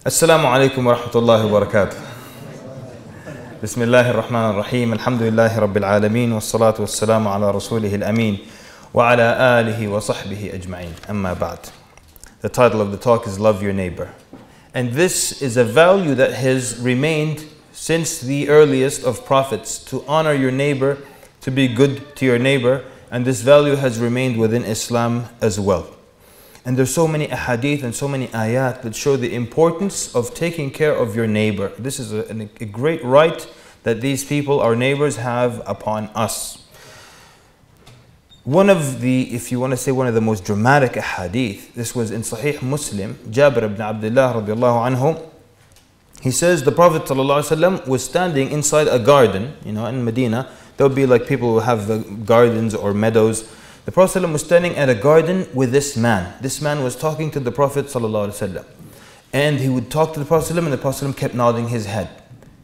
Assalamu alaikum wa rahmatullahi wa barakatuh. Bismillahir Rahmanir Rahim. Alhamdulillahi Rabbil Alameen. Wassalatu wassalamu ala rasulihil ameen. Wa ala alihi wa sahbihi ajma'in. Amma ba'd. The title of the talk is Love Your Neighbor. And this is a value that has remained since the earliest of prophets, to honor your neighbor, to be good to your neighbor. And this value has remained within Islam as well. And there's so many ahadith and so many ayat that show the importance of taking care of your neighbor. This is a great right that these people, our neighbors, have upon us. One of the, if you want to say one of the most dramatic ahadith, this was in Sahih Muslim, Jabir ibn Abdullah radiallahu anhu. He says the Prophet ﷺ was standing inside a garden, in Medina. There would be like people who have gardens or meadows. The Prophet ﷺ was standing at a garden with this man. This man was talking to the Prophet ﷺ. And he would talk to the Prophet ﷺ, and the Prophet ﷺ kept nodding his head.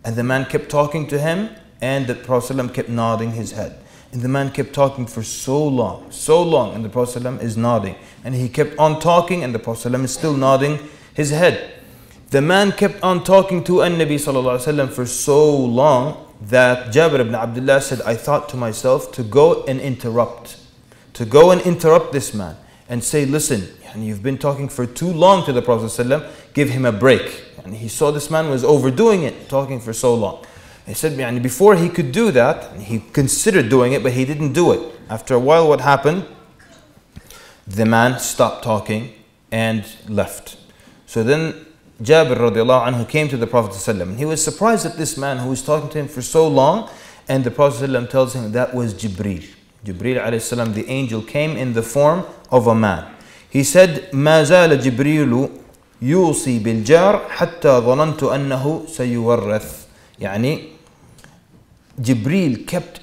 And the man kept talking to him, and the Prophet ﷺ kept nodding his head. And the man kept talking for so long, and the Prophet ﷺ is nodding. And he kept on talking, and the Prophet ﷺ is still nodding his head. The man kept on talking to An-Nabi ﷺ for so long that Jabir ibn Abdullah said, I thought to myself to go and interrupt this man and say, listen, you've been talking for too long to the Prophet ﷺ, give him a break. And he saw this man was overdoing it, talking for so long. He said, before he could do that, he considered doing it, but he didn't do it. After a while, what happened? The man stopped talking and left. So then Jabir radiallahu anhu came to the Prophet ﷺ. He was surprised at this man who was talking to him for so long, and the Prophet ﷺ tells him that was Jibreel. Jibreel alayhi salam, the angel, came in the form of a man. He said, ما زال جبريل يوصي بالجار حتى ظننت أنه سيورث. Jibreel kept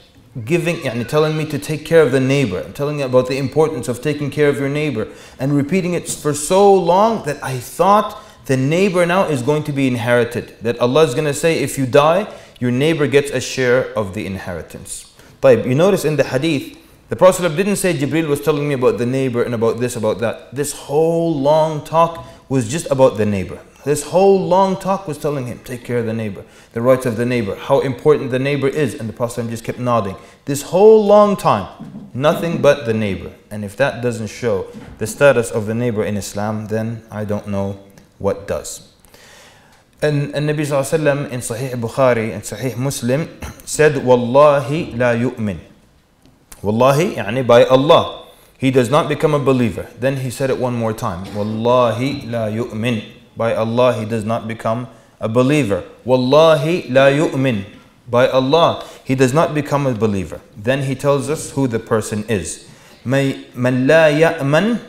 telling me to take care of the neighbor, and telling me about the importance of taking care of your neighbor, and repeating it for so long that I thought the neighbor now is going to be inherited. That Allah is going to say, if you die, your neighbor gets a share of the inheritance. You notice in the hadith, the Prophet didn't say Jibreel was telling me about the neighbor and about this, about that. This whole long talk was just about the neighbor. This whole long talk was telling him, take care of the neighbor, the rights of the neighbor, how important the neighbor is. And the Prophet just kept nodding. This whole long time, nothing but the neighbor. And if that doesn't show the status of the neighbor in Islam, then I don't know what does. And Nabi sallallahu alayhi wa sallam in Sahih Bukhari and Sahih Muslim said, Wallahi la yu'min. Wallahi, by Allah, he does not become a believer. Then he said it one more time. Wallahi la yu'min. By Allah, he does not become a believer. Wallahi la yu'min. By Allah, he does not become a believer. Then he tells us who the person is. Man la ya'man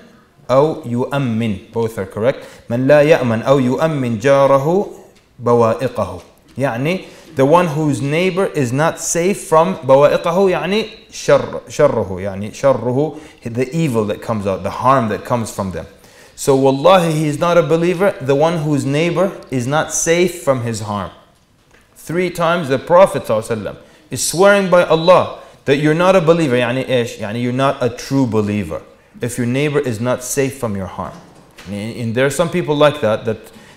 aw yu'ammin. Both are correct. Man la ya'man aw yu'ammin jarahu bawa'iqahu. The one whose neighbor is not safe from bawa'iqahu, sharruhu, the evil that comes out, the harm that comes from them. So wallahi, he is not a believer, the one whose neighbor is not safe from his harm. 3 times the Prophet ﷺ is swearing by Allah that you're not a believer, you're not a true believer if your neighbor is not safe from your harm. And there are some people like that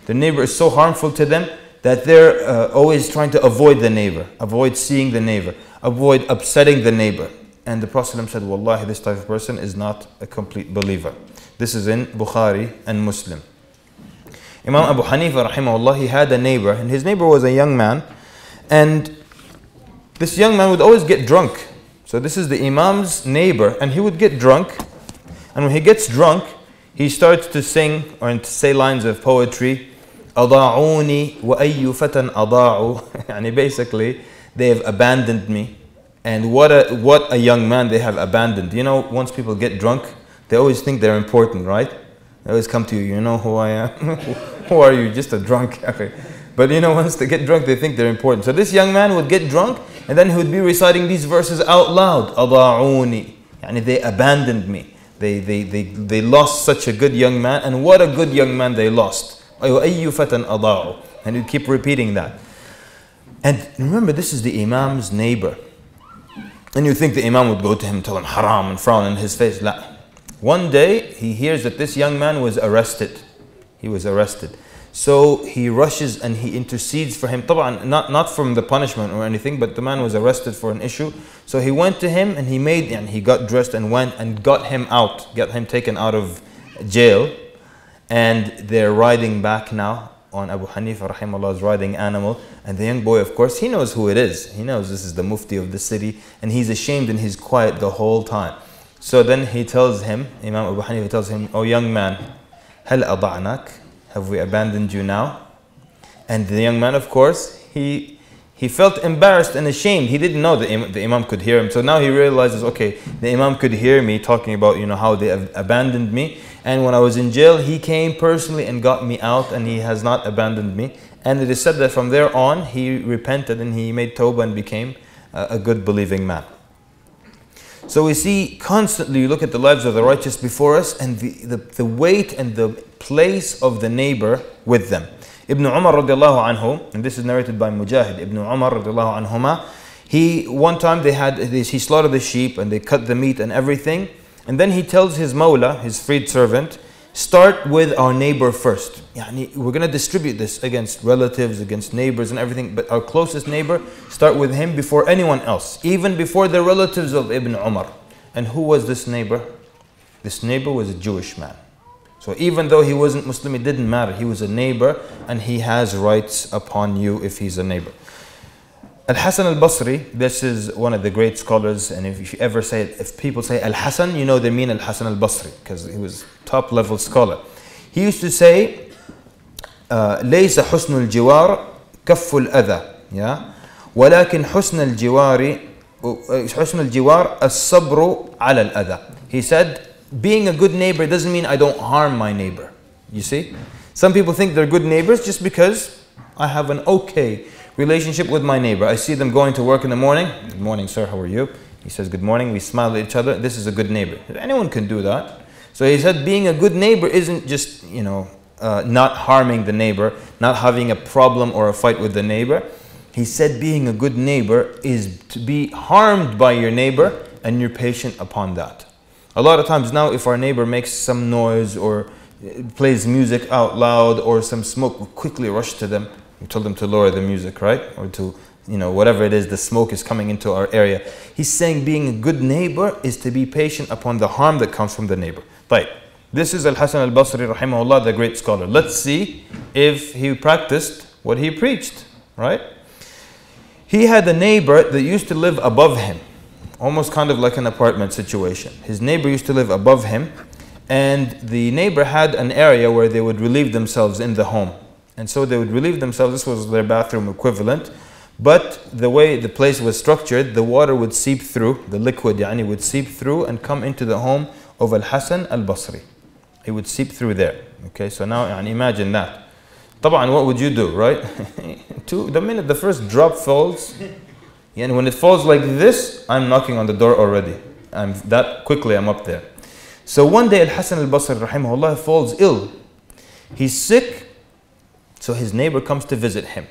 the neighbor is so harmful to them that they're always trying to avoid the neighbor, avoid seeing the neighbor, avoid upsetting the neighbor. And the Prophet ﷺ said, wallahi, this type of person is not a complete believer. This is in Bukhari and Muslim. Imam Abu Hanifa rahimahullah, he had a neighbor, and his neighbor was a young man, and this young man would always get drunk. So this is the Imam's neighbor, and he would get drunk, and when he gets drunk, he starts to sing or to say lines of poetry. أضاعوني وأي فتى أضاعوا. Basically, they have abandoned me, and what a young man they have abandoned. Once people get drunk, they always think they're important, right? They always come to you, you know who I am? Who are you? Just a drunk. Okay. But once they get drunk, they think they're important. So this young man would get drunk, and then he would be reciting these verses out loud. أضاعوني. They abandoned me. They lost such a good young man, and what a good young man they lost. أي فتى أضاعوا. And he'd keep repeating that. And remember, this is the Imam's neighbor. And you think the Imam would go to him and tell him haram and frown in his face. La. One day, he hears that this young man was arrested. He was arrested. So he rushes and he intercedes for him. طبعا not from the punishment or anything, but the man was arrested for an issue. So he went to him and he got dressed and went and got him taken out of jail. And they're riding back now on Abu Hanifa rahimahullah's riding animal. And the young boy, of course, he knows who it is. He knows this is the mufti of the city, and he's ashamed and he's quiet the whole time. So then he tells him, Imam Abu Hanifa tells him, "Oh young man, هل أضعناك? Have we abandoned you now?" And the young man, of course, he felt embarrassed and ashamed. He didn't know the Imam could hear him. So now he realizes, okay, the Imam could hear me talking about, how they have abandoned me. And when I was in jail, he came personally and got me out, and he has not abandoned me. And it is said that from there on, he repented and he made tawbah and became a good believing man. So we see constantly, you look at the lives of the righteous before us and the weight and the place of the neighbor with them. Ibn Umar radiallahu anhu, and this is narrated by Mujahid, Ibn Umar radiallahu anhuma, one time he slaughtered the sheep and they cut the meat and everything. And then he tells his mawla, his freed servant, start with our neighbor first. We're going to distribute this against relatives, against neighbors and everything, but our closest neighbor, start with him before anyone else, even before the relatives of Ibn Umar. And who was this neighbor? This neighbor was a Jewish man. So even though he wasn't Muslim, it didn't matter. He was a neighbor and he has rights upon you if he's a neighbor. Al-Hasan al-Basri, this is one of the great scholars, and if people say Al-Hasan, they mean Al-Hasan al-Basri, because he was top level scholar. He used to say, ليس حسن الجوار كف الأذى ولكن حسن الجوار الصبر على الأذى. He said, being a good neighbor doesn't mean I don't harm my neighbor. You see? Some people think they're good neighbors just because I have an okay relationship with my neighbor. I see them going to work in the morning. Good morning, sir, how are you? He says, good morning. We smile at each other. This is a good neighbor. Anyone can do that. So he said, being a good neighbor isn't just, not harming the neighbor, not having a problem or a fight with the neighbor. He said, being a good neighbor is to be harmed by your neighbor and you're patient upon that. A lot of times now, if our neighbor makes some noise or plays music out loud or some smoke, we quickly rush to them. We told them to lower the music, right? Or to, whatever it is, the smoke is coming into our area. He's saying being a good neighbor is to be patient upon the harm that comes from the neighbor. Right. This is Al-Hasan al-Basri, rahimahullah, the great scholar. Let's see if he practiced what he preached, right? He had a neighbor that used to live above him, almost kind of like an apartment situation. His neighbor used to live above him, and the neighbor had an area where they would relieve themselves in the home. And so they would relieve themselves, this was their bathroom equivalent, but the way the place was structured, the water would seep through, the liquid would seep through and come into the home of Al-Hasan al-Basri. It would seep through there. Okay, so now imagine that. طبعا, what would you do, right? The minute the first drop falls, and when it falls like this, I'm knocking on the door already. That quickly I'm up there. So one day Al-Hasan al-Basri rahimahullah falls ill. He's sick. So his neighbor comes to visit him.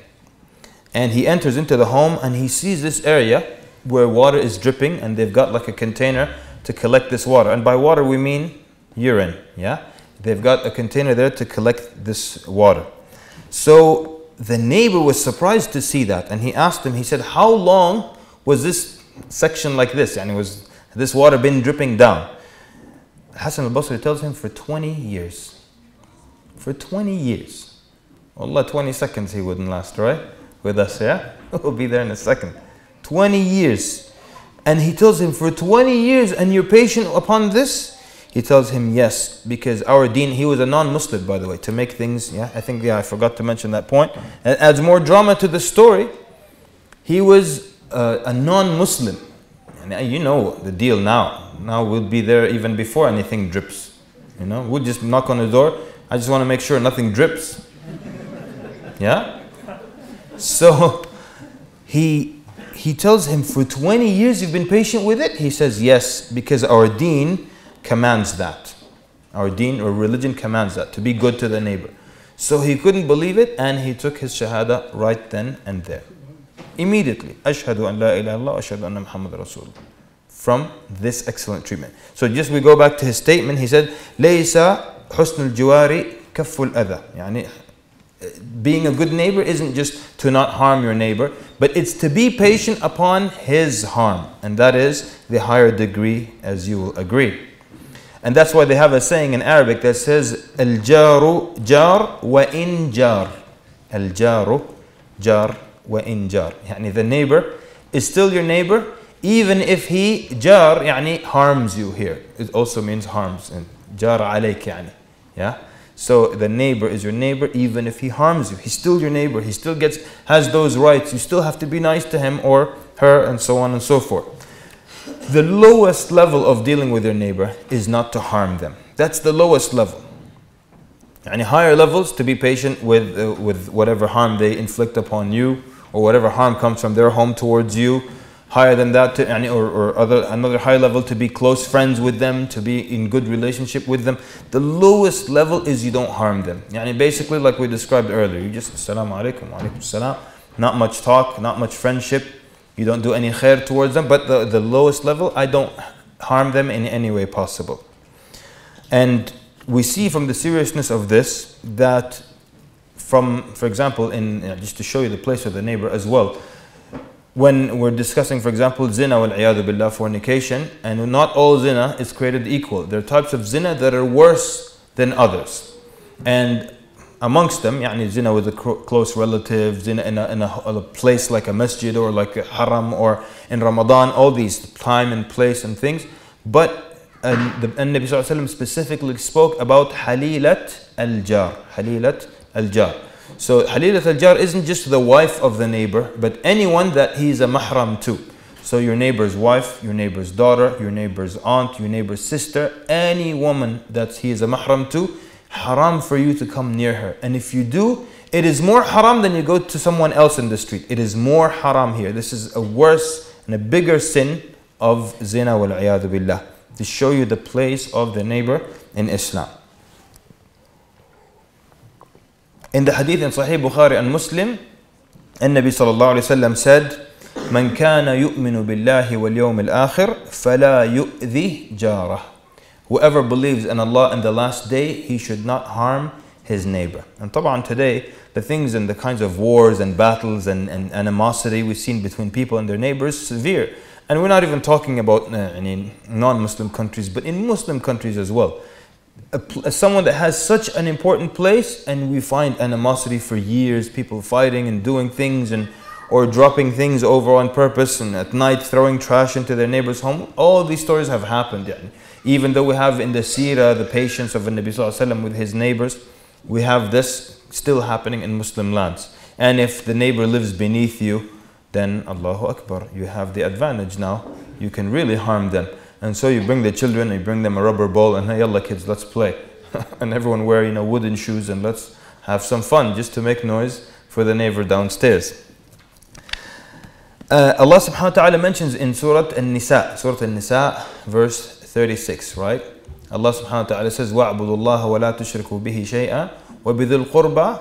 And he enters into the home and he sees this area where water is dripping, and they've got like a container to collect this water. And by water we mean urine, They've got a container there to collect this water. So the neighbor was surprised to see that, and he asked him, he said, how long was this section like this? And was this water been dripping down? Hasan al-Basri tells him, for 20 years. For 20 years. Allah, 20 seconds he wouldn't last, right? With us, We'll be there in a second. 20 years. And he tells him, for 20 years and you're patient upon this? He tells him, yes, because our deen, he was a non-Muslim, by the way, to make things, I forgot to mention that point. And it adds more drama to the story. He was a non-Muslim. And you know the deal now. Now we'll be there even before anything drips. We'll just knock on the door. I just want to make sure nothing drips. So he tells him, for 20 years you've been patient with it? He says, yes, because our deen commands that. Our deen or religion commands that, to be good to the neighbor. So he couldn't believe it, and he took his shahada right then and there. Immediately, Ashhadu an la ilaha illallah, ashhadu anna Muhammad Rasulullah. From this excellent treatment. So just we go back to his statement, he said, لَيْسَ حُسْنُ الْجِوَارِ كَفُّ الْأَذَى. being a good neighbor isn't just to not harm your neighbor, but it's to be patient upon his harm. And that is the higher degree, as you will agree. And that's why they have a saying in Arabic that says, Al-jaru jar wa in jar. Al-jaru jar wa in jar. Yani the neighbor is still your neighbor, even if he jar, yani harms you here. It also means harms. And jar alayk, yani. Yeah? So the neighbor is your neighbor even if he harms you. He's still your neighbor. He still has those rights. You still have to be nice to him or her, and so on and so forth. The lowest level of dealing with your neighbor is not to harm them. That's the lowest level. And higher levels, to be patient with whatever harm they inflict upon you, or whatever harm comes from their home towards you. Higher than that, another high level, to be close friends with them, to be in good relationship with them. The lowest level is you don't harm them. Basically, like we described earlier, you just assalamu alaikum, wa alaikum salam. Not much talk, not much friendship. You don't do any khair towards them. But the lowest level, I don't harm them in any way possible. And we see from the seriousness of this that for example, just to show you the place of the neighbor as well, when we're discussing, for example, zina wal-'iyadu billah, fornication, and not all zina is created equal. There are types of zina that are worse than others. And amongst them, zina with a close relative, zina in a place like a masjid or like a haram or in Ramadan, all these time and place and things. But the Nabi Sallallahu Alaihi Wasallam specifically spoke about halilat al-jar. Halilat al-jar. So halilat al-jar isn't just the wife of the neighbor, but anyone that he's a mahram to. So your neighbor's wife, your neighbor's daughter, your neighbor's aunt, your neighbor's sister, any woman that he is a mahram to, haram for you to come near her. And if you do, it is more haram than you go to someone else in the street. It is more haram here. This is a worse and a bigger sin of zina wal-'iyadu billah, to show you the place of the neighbor in Islam. In the hadith in Sahih Bukhari and Muslim, Nabi sallallahu alayhi wa sallam said, "Man kana yu'minu billahi wal yawm al-akhir, fala yu'dhi jarah." Whoever believes in Allah and the last day, he should not harm his neighbor. And طبعا today, the things and the kinds of wars and battles and animosity we've seen between people and their neighbors, severe. And we're not even talking about non-Muslim countries, but in Muslim countries as well. Someone that has such an important place, and we find animosity for years, people fighting and doing things or dropping things over on purpose, and at night throwing trash into their neighbor's home. All these stories have happened. Even though we have in the seerah the patience of the Nabi Sallallahu Alaihi Wasallam with his neighbors, we have this still happening in Muslim lands. And if the neighbor lives beneath you, then Allahu Akbar, you have the advantage now. You can really harm them. And so you bring the children, you bring them a rubber ball, and hey, yalla kids, let's play. And everyone wear wooden shoes, and let's have some fun just to make noise for the neighbor downstairs. Allah subhanahu wa ta'ala mentions in Surah An-Nisa, verse 36, right? Allah subhanahu wa ta'ala says, وَاعْبُدُوا اللَّهَ وَلَا تُشْرِكُوا بِهِ شَيْئًا وَبِذِي الْقُرْبَى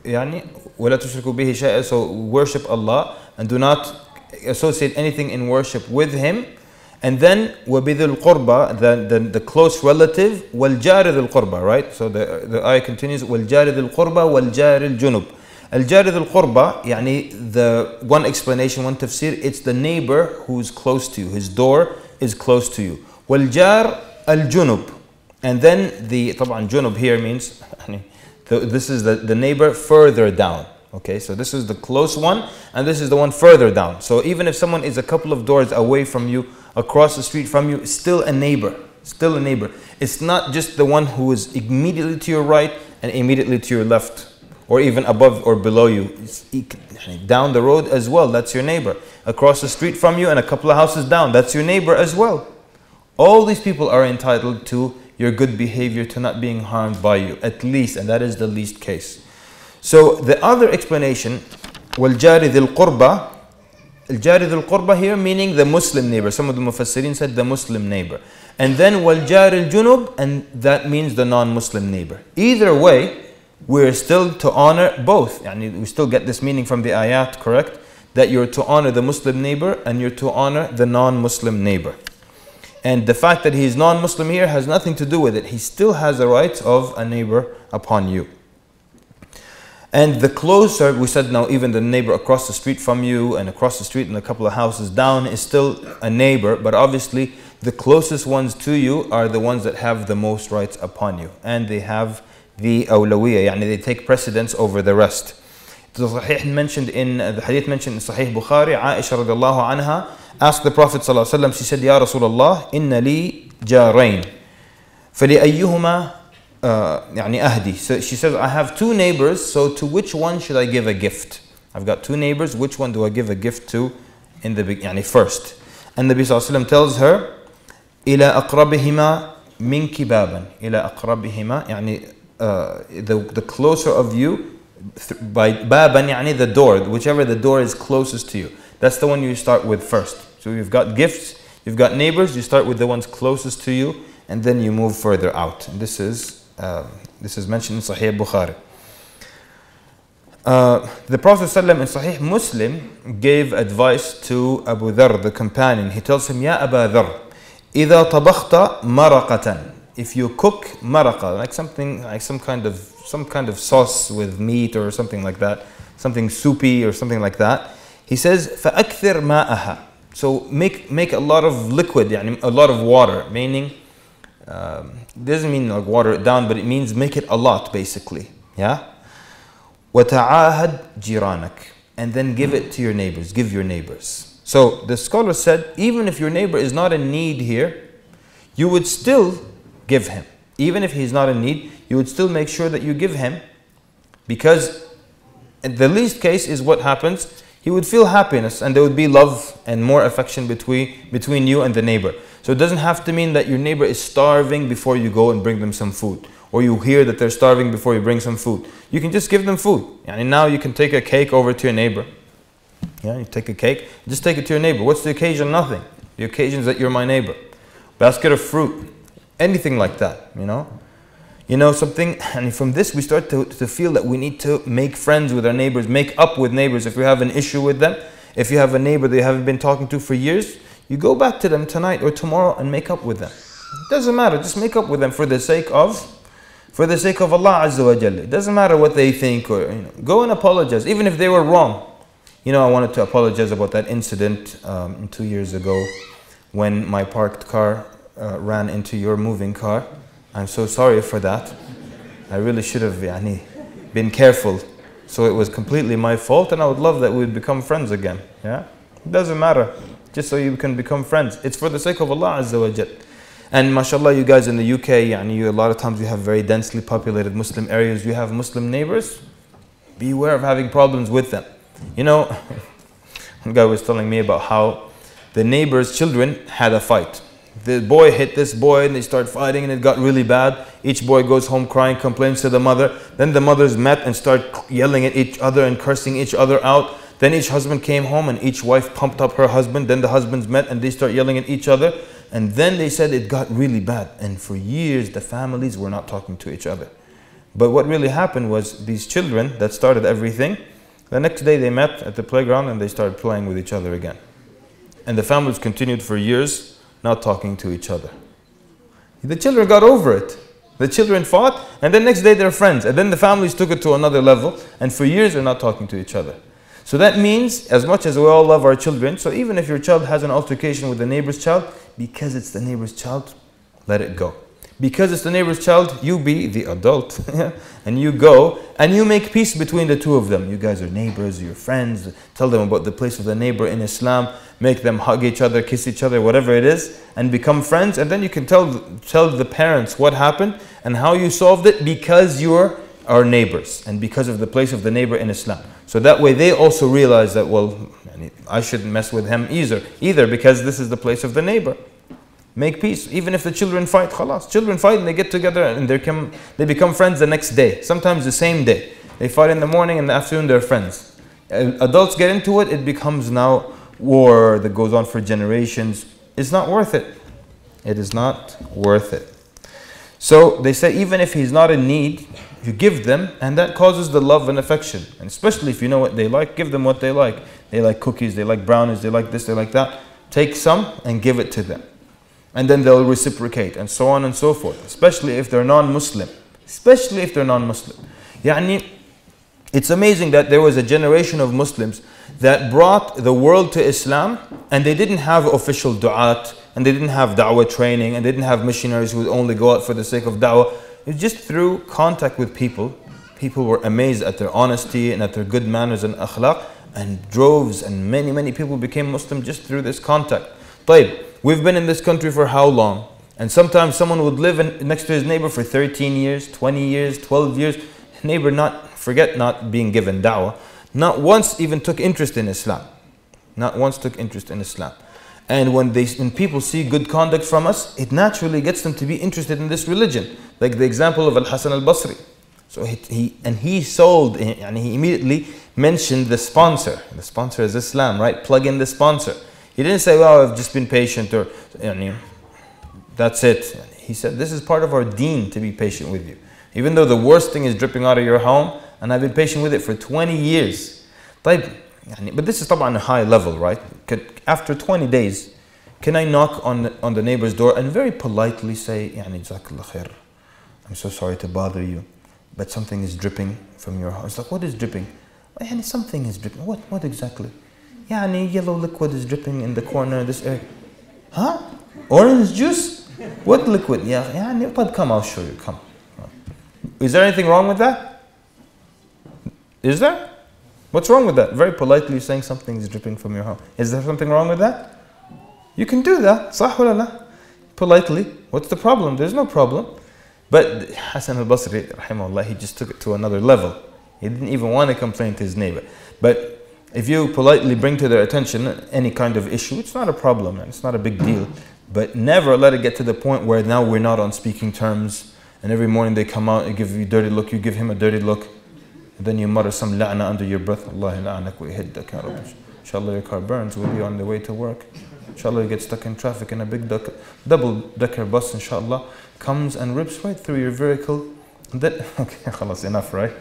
وَلَا تُشْرِكُوا بِهِ شَيْئًا. So worship Allah and do not associate anything in worship with Him. And then وَبِذِي الْقُرْبَى, the close relative, وَالْجَارِ ذِي الْقُرْبَى, right? So the ayah continues, وَالْجَارِ ذِي الْقُرْبَى وَالْجَارِ الْجُنُبِ. Al-Jar dhil Qurba, the one explanation, one tafsir, it's the neighbor who's close to you. His door is close to you. Wal-Jar al-Junub. And then طبعا Junub here means, this is the neighbor further down. Okay, so this is the close one, and this is the one further down. So even if someone is a couple of doors away from you, across the street from you, still a neighbor. Still a neighbor. It's not just the one who is immediately to your right and immediately to your left, or even above or below you. It's down the road as well, that's your neighbor. Across the street from you and a couple of houses down, that's your neighbor as well. All these people are entitled to your good behavior, to not being harmed by you, at least, and that is the least case. So the other explanation, وَالْجَارِ ذِي الْقُرْبَى, Al-Jari dhul Qurba here meaning the Muslim neighbor. Some of the Mufassirin said the Muslim neighbor. And then Wal-Jari al-Junub, and that means the non-Muslim neighbor. Either way, we're still to honor both. We still get this meaning from the ayat, correct? That you're to honor the Muslim neighbor and you're to honor the non-Muslim neighbor. And the fact that he's non-Muslim here has nothing to do with it. He still has the rights of a neighbor upon you. And the closer, we said now even the neighbor across the street from you and across the street and a couple of houses down is still a neighbor, but obviously the closest ones to you are the ones that have the most rights upon you. And they have the awlawiyya, يعني they take precedence over the rest. The Sahih mentioned in the hadith mentioned in Sahih Bukhari, Aisha radiallahu anha asked the Prophet sallallahu alaihi wasallam, she said, Ya Rasulullah, inna li jarain, فلأيهما يعني أهدي. So she says, I have two neighbors, so to which one should I give a gift? I've got two neighbors, which one do I give a gift to in the يعني first? And the Nabi sallallahu alaihi wasallam tells her, إلى أقربهما منك بابا. إلى أقربهما يعني the closer of you by baban يعني the door, whichever the door is closest to you. That's the one you start with first. So you've got gifts, you've got neighbors, you start with the ones closest to you, and then you move further out. And this is mentioned in Sahih Bukhari. The Prophet ﷺ in Sahih Muslim gave advice to Abu Dharr, the companion. He tells him, Ya Aba Dharr, إذا طبخت مرقة. If you cook maraqa, like something, like some kind of sauce with meat or something like that, something soupy or something like that, he says, فأكثر ماءها. So make a lot of liquid, يعني a lot of water, meaning doesn't mean like water it down, but it means make it a lot basically. Yeah. وتعاهد جيرانك, and then give it to your neighbors. Give your neighbors. So the scholar said, even if your neighbor is not in need here, you would still give him. Even if he's not in need, you would still make sure that you give him, because in the least case is what happens. He would feel happiness and there would be love and more affection between you and the neighbor. So it doesn't have to mean that your neighbor is starving before you go and bring them some food, or you hear that they're starving before you bring some food. You can just give them food. And now you can take a cake over to your neighbor. Yeah, you take a cake, just take it to your neighbor. What's the occasion? Nothing. The occasion is that you're my neighbor. Basket of fruit, anything like that, something. And from this we start to feel that we need to make friends with our neighbors, make up with neighbors. If we have an issue with them, if you have a neighbor that you haven't been talking to for years, you go back to them tonight or tomorrow and make up with them. It doesn't matter, just make up with them for the sake of Allah Azza wa Jalla. It doesn't matter what they think, or go and apologize, even if they were wrong. I wanted to apologize about that incident 2 years ago when my parked car ran into your moving car. I'm so sorry for that. I really should have been careful. So it was completely my fault, and I would love that we would become friends again. Yeah, it doesn't matter, just so you can become friends. It's for the sake of Allah Azza wa Jal. And mashallah, you guys in the UK, a lot of times you have very densely populated Muslim areas. You have Muslim neighbors. Beware of having problems with them. One guy was telling me about how the neighbor's children had a fight. The boy hit this boy and they start fighting and it got really bad. Each boy goes home crying, complains to the mother. Then the mothers met and start yelling at each other and cursing each other out. Then each husband came home and each wife pumped up her husband. Then the husbands met and they start yelling at each other. And then they said it got really bad. And for years the families were not talking to each other. But what really happened was these children that started everything, the next day they met at the playground and they started playing with each other again. And the families continued for years not talking to each other. The children got over it. The children fought, and then next day they're friends. And then the families took it to another level, and for years they're not talking to each other. So that means, as much as we all love our children, so even if your child has an altercation with the neighbor's child, because it's the neighbor's child, let it go. Because it's the neighbor's child, you be the adult, and you go, and you make peace between the two of them. You guys are neighbors, you're friends, tell them about the place of the neighbor in Islam, make them hug each other, kiss each other, whatever it is, and become friends. And then you can tell the parents what happened and how you solved it, because you're our neighbors and because of the place of the neighbor in Islam. So that way they also realize that, well, I shouldn't mess with him either, because this is the place of the neighbor. Make peace. Even if the children fight, khalas. Children fight and they get together and they become friends the next day. Sometimes the same day. They fight in the morning and the afternoon they're friends. Adults get into it, it becomes now war that goes on for generations. It's not worth it. It is not worth it. So they say even if he's not in need, you give them, and that causes the love and affection. And especially if you know what they like, give them what they like. They like cookies, they like brownies, they like this, they like that. Take some and give it to them. And then they'll reciprocate, and so on and so forth. Especially if they're non-Muslim. Especially if they're non-Muslim. It's amazing that there was a generation of Muslims that brought the world to Islam, and they didn't have official du'at, and they didn't have da'wah training, and they didn't have missionaries who would only go out for the sake of da'wah. It's just through contact with people. People were amazed at their honesty and at their good manners and akhlaq, and droves and many people became Muslim just through this contact. طيب, we've been in this country for how long? And sometimes someone would live next to his neighbor for 13 years, 20 years, 12 years. Neighbor forget not being given da'wah, not once even took interest in Islam. Not once took interest in Islam. And when people see good conduct from us, it naturally gets them to be interested in this religion. Like the example of Al-Hasan al-Basri. So he immediately mentioned the sponsor. The sponsor is Islam, right? Plug in the sponsor. He didn't say, well, I've just been patient, or that's it. He said, this is part of our deen to be patient with you. Even though the worst thing is dripping out of your home, and I've been patient with it for 20 years. But this is طبعا a high level, right? After 20 days, can I knock on the neighbor's door and very politely say, Jazakallah khair, I'm so sorry to bother you, but something is dripping from your house. It's like, what is dripping? Something is dripping. What exactly? Yellow liquid is dripping in the corner of this area. Huh? Orange juice? What liquid? Come, I'll show you. Come. Is there anything wrong with that? Is there? What's wrong with that? Very politely saying something is dripping from your house. Is there something wrong with that? You can do that. Sah wala la? Politely. What's the problem? There's no problem. But Hasan al-Basri, rahimahullah, he just took it to another level. He didn't even want to complain to his neighbor. But if you politely bring to their attention any kind of issue, it's not a problem, and it's not a big deal. But never let it get to the point where now we're not on speaking terms, and every morning they come out and give you a dirty look, you give him a dirty look, and then you mutter some la'na under your breath. Allah la'anak wa yahiddak ya Rabbi. Inshallah your car burns, we'll be on the way to work. Inshallah you get stuck in traffic and a big double-decker bus, inshallah, comes and rips right through your vehicle. Okay, khalas, enough, right?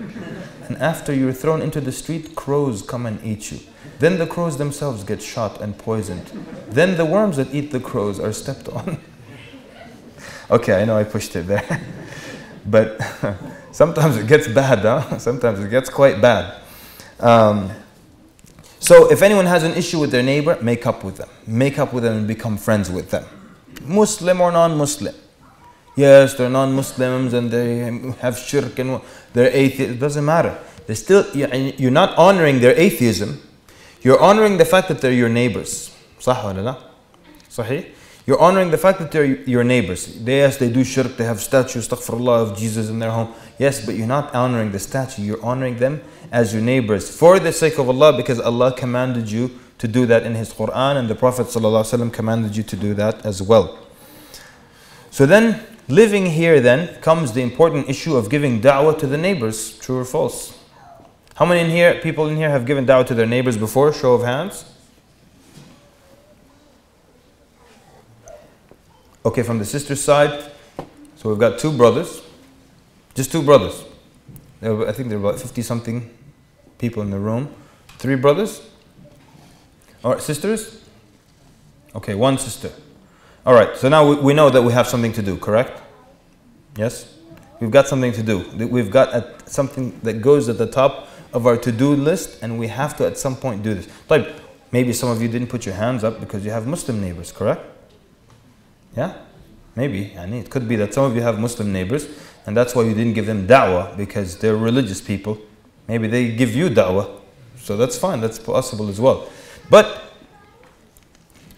And after you're thrown into the street, crows come and eat you. Then the crows themselves get shot and poisoned. Then the worms that eat the crows are stepped on. Okay, I know I pushed it there. But sometimes it gets bad, huh? Sometimes it gets quite bad. So if anyone has an issue with their neighbor, make up with them. Make up with them and become friends with them. Muslim or non-Muslim. Yes, they're non-Muslims and they have shirk and they're atheists. It doesn't matter. They're still, you're not honoring their atheism. You're honoring the fact that they're your neighbors. Sah wala la? Sahih? You're honoring the fact that they're your neighbors. Yes, they do shirk, they have statues, astaghfirullah, of Jesus in their home. Yes, but you're not honoring the statue. You're honoring them as your neighbors for the sake of Allah, because Allah commanded you to do that in His Quran, and the Prophet ﷺ commanded you to do that as well. So then, living here then comes the important issue of giving da'wah to the neighbors. True or false? How many people in here have given da'wah to their neighbors before? Show of hands. Okay, from the sister's side, so we've got two brothers. Just two brothers. I think there are about 50-something people in the room. 3 brothers? All right, sisters? Okay, 1 sister. All right, so now we know that we have something to do, correct? Yes? We've got something to do. We've got something that goes at the top of our to-do list, and we have to at some point do this. Like, maybe some of you didn't put your hands up because you have Muslim neighbors, correct? Yeah? Maybe. It could be that some of you have Muslim neighbors, and that's why you didn't give them da'wah, because they're religious people. Maybe they give you da'wah. So that's fine, that's possible as well. But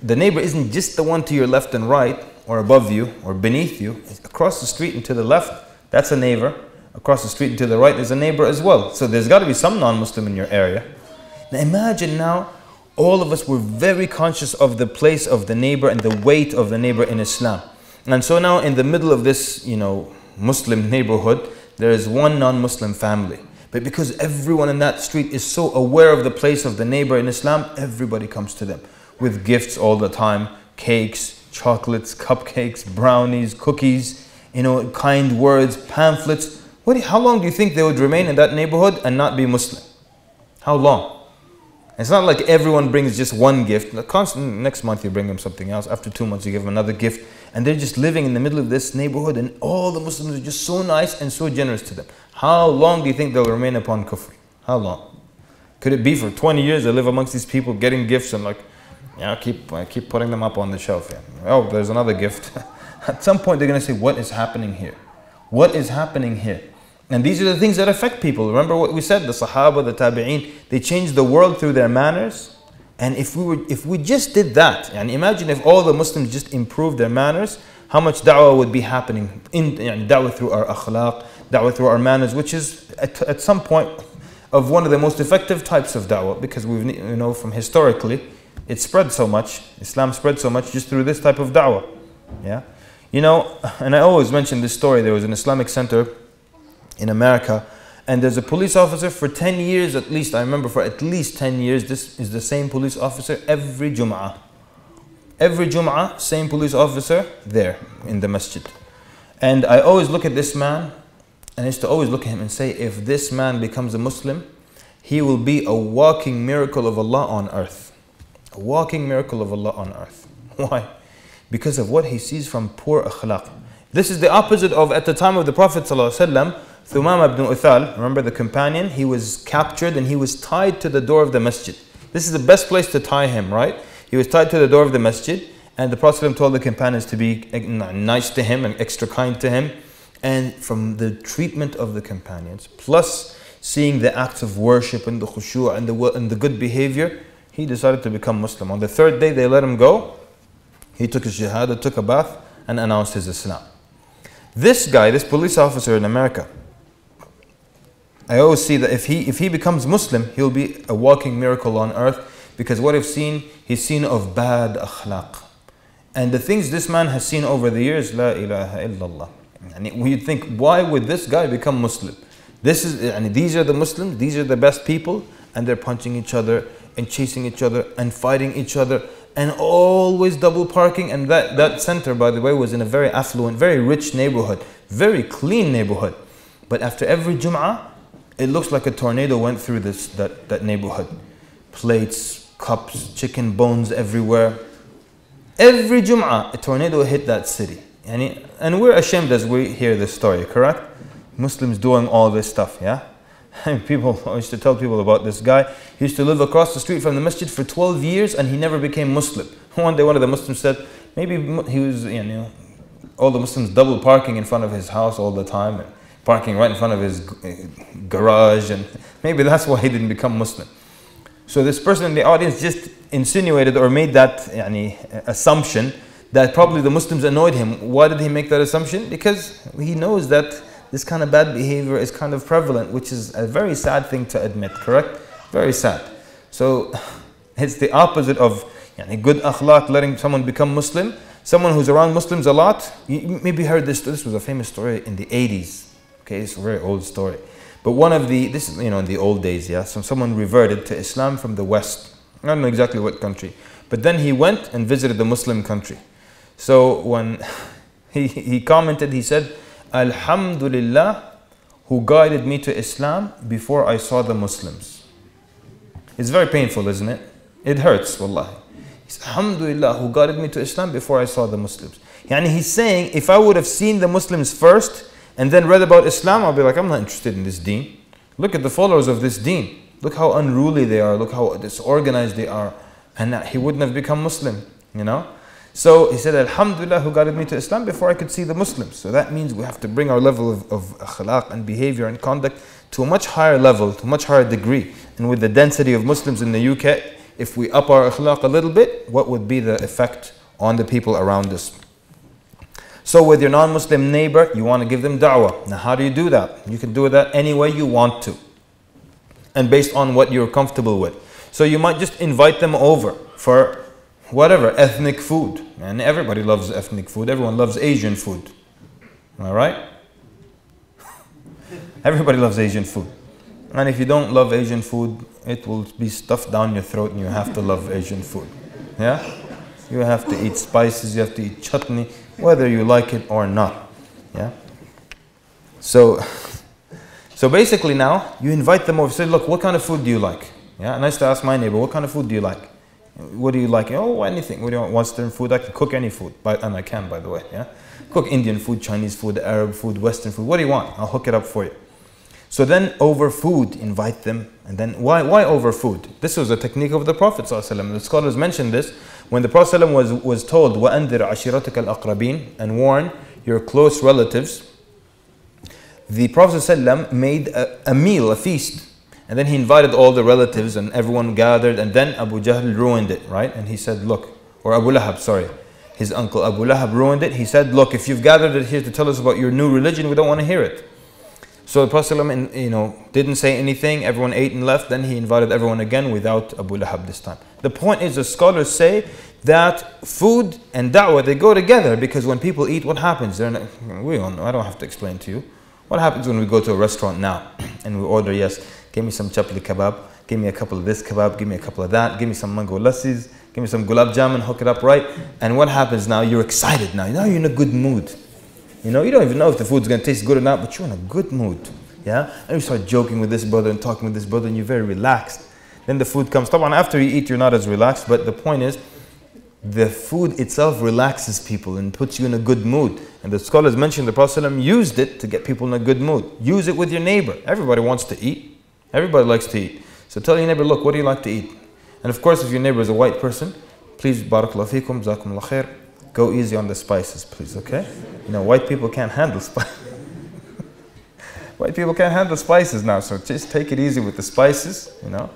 the neighbor isn't just the one to your left and right, or above you, or beneath you. It's across the street and to the left, that's a neighbor. Across the street and to the right is a neighbor as well. So there's got to be some non-Muslim in your area. Now imagine now, all of us were very conscious of the place of the neighbor and the weight of the neighbor in Islam. And so now in the middle of this, Muslim neighborhood, there is one non-Muslim family. But because everyone in that street is so aware of the place of the neighbor in Islam, everybody comes to them with gifts all the time, cakes, chocolates, cupcakes, brownies, cookies, kind words, pamphlets. How long do you think they would remain in that neighborhood and not be Muslim? How long? It's not like everyone brings just one gift. Next month you bring them something else. After 2 months you give them another gift. And they're just living in the middle of this neighborhood, and all the Muslims are just so nice and so generous to them. How long do you think they'll remain upon kufr? How long? Could it be for 20 years they live amongst these people getting gifts and like, yeah, I keep putting them up on the shelf. Yeah. Oh, there's another gift. At some point they're going to say, what is happening here? What is happening here? And these are the things that affect people. Remember what we said, the Sahaba, the Tabi'een, they changed the world through their manners. And if we just did that, and imagine if all the Muslims just improved their manners, how much da'wah would be happening in da'wah through our akhlaq, da'wah through our manners, which is at some point of one of the most effective types of da'wah, because we know from historically, it spread so much, Islam spread so much just through this type of da'wah. Yeah, and I always mention this story. There was an Islamic center in America, and there's a police officer for 10 years at least. I remember for at least 10 years, this is the same police officer every Jum'ah. Every Jum'ah, same police officer there in the masjid. And I always look at this man, and I used to always look at him and say, if this man becomes a Muslim, he will be a walking miracle of Allah on earth. A walking miracle of Allah on earth. Why? Because of what he sees from poor akhlaq. This is the opposite of at the time of the Prophet ﷺ, Thumama ibn Uthal, remember the companion, he was captured and he was tied to the door of the masjid. This is the best place to tie him, right? He was tied to the door of the masjid, and the Prophet told the companions to be nice to him and extra kind to him. And from the treatment of the companions, plus seeing the acts of worship and the khushu' and the good behavior, he decided to become Muslim. On the third day they let him go. He took his shahada, took a bath, and announced his Islam. This guy, this police officer in America, I always see that if he becomes Muslim, he'll be a walking miracle on earth, because what he's seen of bad akhlaq. And the things this man has seen over the years, la ilaha illallah. And we think, why would this guy become Muslim? These are the Muslims, these are the best people, and they're punching each other and chasing each other and fighting each other and always double parking. And that center, by the way, was in a very affluent, very rich neighborhood, very clean neighborhood. But after every Jum'ah, it looks like a tornado went through that neighborhood. Plates, cups, chicken bones everywhere. Every Jum'ah, a tornado hit that city. And we're ashamed as we hear this story, correct? Muslims doing all this stuff, yeah? And I used to tell people about this guy. He used to live across the street from the masjid for 12 years and he never became Muslim. One day one of the Muslims said, maybe he was, all the Muslims double parking in front of his house all the time, and parking right in front of his garage, and maybe that's why he didn't become Muslim. So this person in the audience just insinuated or made that assumption that probably the Muslims annoyed him. Why did he make that assumption? Because he knows that this kind of bad behavior is kind of prevalent, which is a very sad thing to admit, correct? Very sad. So it's the opposite of good akhlaq, letting someone become Muslim. Someone who's around Muslims a lot, you maybe heard this was a famous story in the 80s. Okay, it's a very old story. But this is in the old days, yeah? So someone reverted to Islam from the West. I don't know exactly what country. But then he went and visited the Muslim country. So when he commented, he said, Alhamdulillah, who guided me to Islam before I saw the Muslims. It's very painful, isn't it? It hurts, wallahi. He said, Alhamdulillah, who guided me to Islam before I saw the Muslims. He's saying, if I would have seen the Muslims first and then read about Islam, I'll be like, I'm not interested in this deen. Look at the followers of this deen. Look how unruly they are. Look how disorganized they are. And he wouldn't have become Muslim, So he said, Alhamdulillah, who guided me to Islam before I could see the Muslims. So that means we have to bring our level of akhlaq and behavior and conduct to a much higher level, to a much higher degree. And with the density of Muslims in the UK, if we up our akhlaq a little bit, what would be the effect on the people around us? So with your non-Muslim neighbor, you want to give them da'wah. Now how do you do that? You can do that any way you want to, and based on what you're comfortable with. So you might just invite them over for whatever, ethnic food. And everybody loves ethnic food. Everyone loves Asian food. Am I right? Everybody loves Asian food. And if you don't love Asian food, it will be stuffed down your throat and you have to love Asian food. Yeah? You have to eat spices, you have to eat chutney, whether you like it or not. Yeah? So basically now, you invite them over. Say, look, what kind of food do you like? Yeah? And I used to ask my neighbor, what kind of food do you like? What do you like? Oh, anything. What do you want? Western food? I can cook any food. And I can, by the way. Yeah? Cook Indian food, Chinese food, Arab food, Western food. What do you want? I'll hook it up for you. So then over food, invite them. And then why over food? This was a technique of the Prophet ﷺ. The scholars mentioned this. When the Prophet ﷺ was told, وَأَنذِرْ عَشِيرَتَكَ الْأَقْرَبِينَ, and warn your close relatives, the Prophet ﷺ made a meal, a feast. And then he invited all the relatives and everyone gathered, and then Abu Jahl ruined it, right? And he said, look, or Abu Lahab, sorry, his uncle Abu Lahab ruined it. He said, look, if you've gathered it here to tell us about your new religion, we don't want to hear it. So the Prophet ﷺ, didn't say anything, everyone ate and left, then he invited everyone again without Abu Lahab this time. The point is, the scholars say that food and da'wah, they go together, because when people eat, what happens? We all know, I don't have to explain to you. What happens when we go to a restaurant now and we order, yes, give me some chapli kebab, give me a couple of this kebab, give me a couple of that, give me some mango lassis, give me some gulab jamun, hook it up right. And what happens now? You're excited now. Now you're in a good mood. You know, you don't even know if the food's going to taste good or not, but you're in a good mood. Yeah? And you start joking with this brother and talking with this brother, and you're very relaxed. Then the food comes. After you eat, you're not as relaxed, but the point is, the food itself relaxes people and puts you in a good mood. And the scholars mentioned the Prophet ﷺ used it to get people in a good mood. Use it with your neighbor. Everybody wants to eat. Everybody likes to eat. So tell your neighbor, look, what do you like to eat? And of course, if your neighbor is a white person, please, barakallahu feekum, jazakumullah khair, go easy on the spices, please, okay? You know, white people can't handle spices. White people can't handle spices now, so just take it easy with the spices, you know.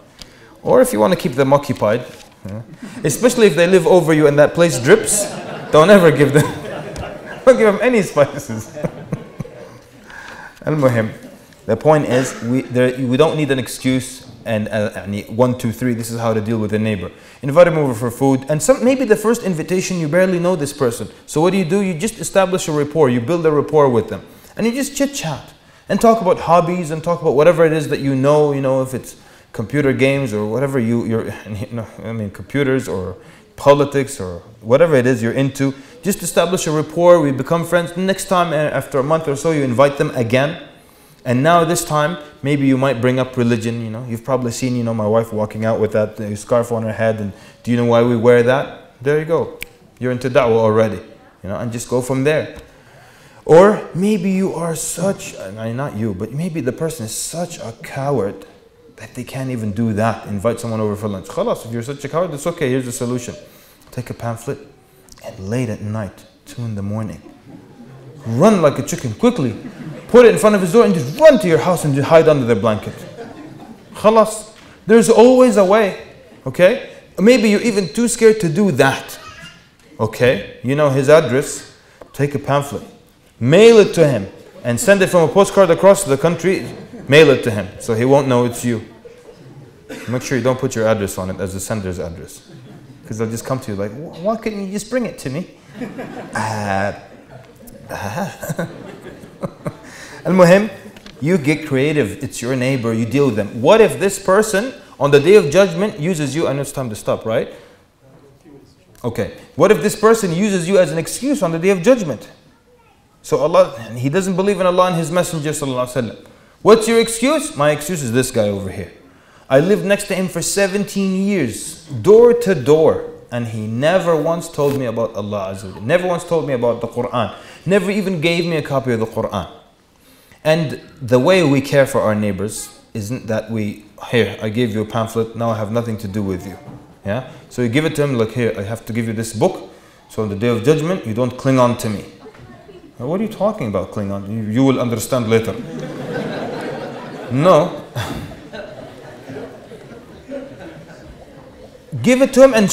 Or if you want to keep them occupied, you know, especially if they live over you and that place drips, don't ever give them, don't give them any spices. Al-Muhim, the point is, we don't need an excuse and 1, 2, 3, this is how to deal with a neighbor. Invite him over for food, and maybe the first invitation you barely know this person. So what do? You just establish a rapport, you build a rapport with them. And you just chit chat and talk about hobbies and talk about whatever it is that you know, if it's computer games or whatever computers or politics or whatever it is you're into. Just establish a rapport, we become friends. Next time, after a month or so, you invite them again. And now this time, maybe you might bring up religion, You've probably seen, my wife walking out with that scarf on her head, and do you know why we wear that? There you go. You're into da'wah already, and just go from there. Or maybe you are not you, but maybe the person is such a coward that they can't even do that. Invite someone over for lunch. Khalas, if you're such a coward, it's okay, here's the solution. Take a pamphlet, and late at night, 2 in the morning, run like a chicken quickly. Put it in front of his door and just run to your house and just hide under the blanket. Khalas. There's always a way. Okay? Maybe you're even too scared to do that. Okay? You know his address. Take a pamphlet. Mail it to him. And send it from a postcard across the country. Mail it to him. So he won't know it's you. Make sure you don't put your address on it as the sender's address. Because they'll just come to you like, why couldn't you just bring it to me? Al-Muhim, you get creative. It's your neighbor. You deal with them. What if this person on the day of judgment uses you? I know it's time to stop, right? Okay. What if this person uses you as an excuse on the day of judgment? So he doesn't believe in Allah and His Messenger sallallahu alaihi wasallam. What's your excuse? My excuse is this guy over here. I lived next to him for 17 years, door to door, and he never once told me about Allah Azza wa Jalla. Never once told me about the Quran. Never even gave me a copy of the Quran. And the way we care for our neighbors isn't that here, I gave you a pamphlet, now I have nothing to do with you. Yeah? So you give it to him, like, here, I have to give you this book, so on the day of judgment, you don't cling on to me. Now, what are you talking about, cling on? You will understand later. No. Give it to him and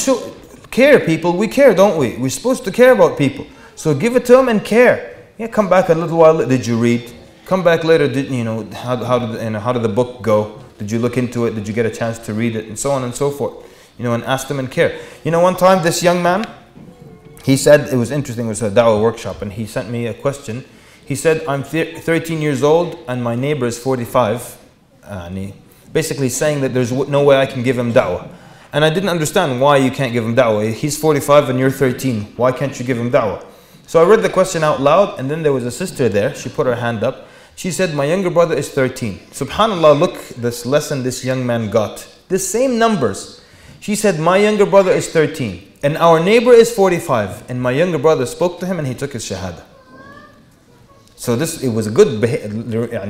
care, people. We care, don't we? We're supposed to care about people. So give it to him and care. Yeah, come back a little while. Did you read? Come back later. How did the book go? Did you look into it? Did you get a chance to read it? And so on and so forth. And ask them and care. One time this young man, he said, it was interesting, it was a da'wah workshop, and he sent me a question. He said, I'm 13 years old and my neighbor is 45. Basically saying that there's no way I can give him da'wah. And I didn't understand why you can't give him da'wah. He's 45 and you're 13. Why can't you give him da'wah? So I read the question out loud, and then there was a sister there. She put her hand up. She said, my younger brother is 13. SubhanAllah, look this lesson this young man got. The same numbers. She said, my younger brother is 13. And our neighbor is 45. And my younger brother spoke to him and he took his shahada. So it was a good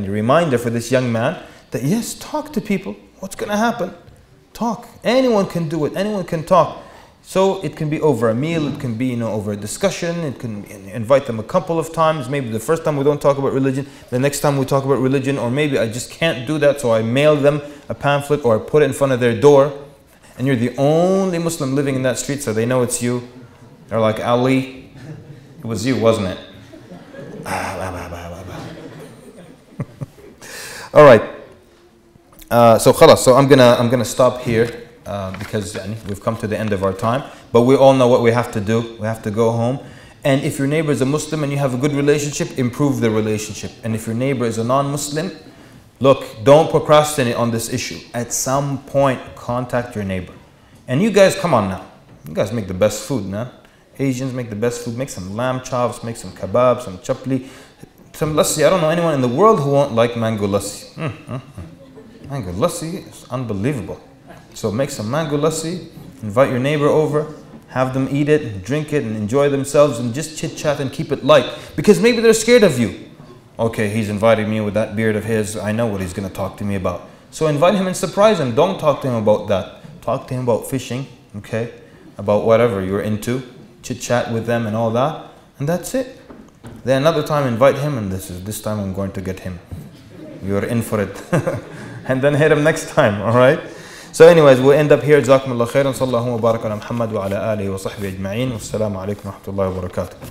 reminder for this young man that yes, talk to people. What's going to happen? Talk. Anyone can do it. Anyone can talk. So it can be over a meal, it can be over a discussion, it can invite them a couple of times. Maybe the first time we don't talk about religion, the next time we talk about religion, or maybe I just can't do that, so I mail them a pamphlet or I put it in front of their door, and you're the only Muslim living in that street, so they know it's you. They're like, Ali, it was you, wasn't it? All right. So khalas, so I'm gonna stop here. Because we've come to the end of our time, but we all know what we have to do. We have to go home, and if your neighbor is a Muslim and you have a good relationship, improve the relationship. And if your neighbor is a non-Muslim, look, don't procrastinate on this issue. At some point, contact your neighbor. And you guys, come on now, you guys make the best food, man. Asians make the best food. Make some lamb chops, make some kebabs, some chapli, some lassi. I don't know anyone in the world who won't like mango lassi. Mango lassi is unbelievable. So make some mango lassi, invite your neighbor over, have them eat it, drink it, and enjoy themselves, and just chit chat and keep it light. Because maybe they're scared of you. Okay, he's inviting me with that beard of his. I know what he's going to talk to me about. So invite him and surprise him. Don't talk to him about that. Talk to him about fishing, okay? About whatever you're into. Chit chat with them and all that. And that's it. Then another time invite him, and this time I'm going to get him. You're in for it. And then hit him next time, all right? So anyways, we'll end up here. Jazakumullah khairan. Sallallahu wa baraka ala Muhammad wa ala alihi wa sahbihi ajma'in. Wassalamu alaikum wa rahmatullahi wa barakatuh.